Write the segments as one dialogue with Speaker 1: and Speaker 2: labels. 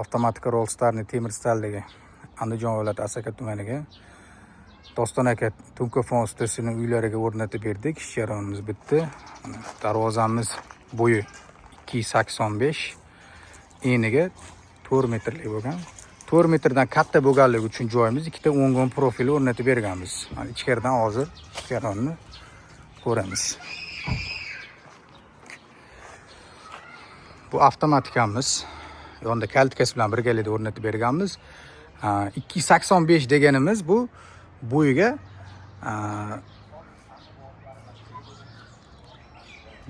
Speaker 1: avtomatik Rollstarning temir staldagi Andijon viloyati Asaka tumaniga Doston aka Tunkafon ustasining uylariga o'rnatib berdik. Ish jarayonimiz bitdi. Darvozamiz bo'yi 285, eniga 4 metrlik bo'lgan. 4 metrdan katta bo'lganligi uchun joyimiz ikkita o'ngon profil o'rnatib berganmiz. Mana ichkaridan hozir jarayonni ko'ramiz. Bu avtomatikamiz. Yonda kaltkasi bilan birgalikda o'rnatib berganmiz. 285 deganimiz bu bo'yiga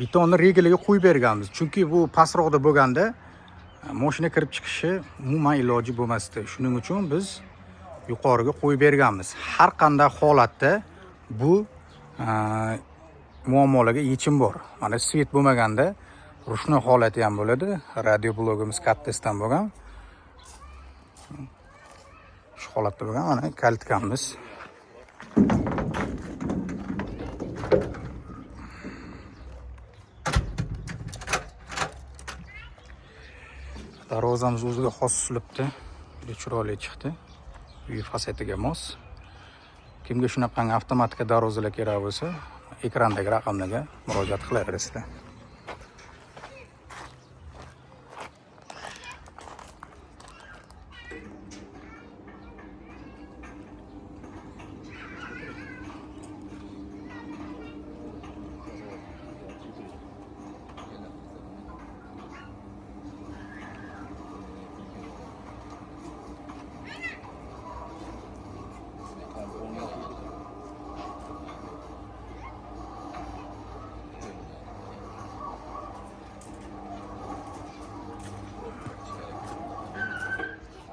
Speaker 1: betonni regaliga qo'yib berganmiz. Chunki bu pastroqda bo'lganda mashina kirib chiqishi umuman iloji bo'lmasdi. Shuning uchun biz yuqoriga qo'yib berganmiz. Har qanday holatda bu muammolarga yechim bor. Mana svet bo'lmaganda rushnoy holati ham bo'ladi. Radio blogimiz kattasidan bo'lgan. Shu holatda bo'lgan mana kaltkamiz. Darvozamiz o'ziga xos uslubda juda chiroyli chiqdi. Uy fasadiga mos. Kimga shunaqangi avtomatik darvozalar kerak bo'lsa, ekrandagi raqamlarga murojaat qilaverasizlar.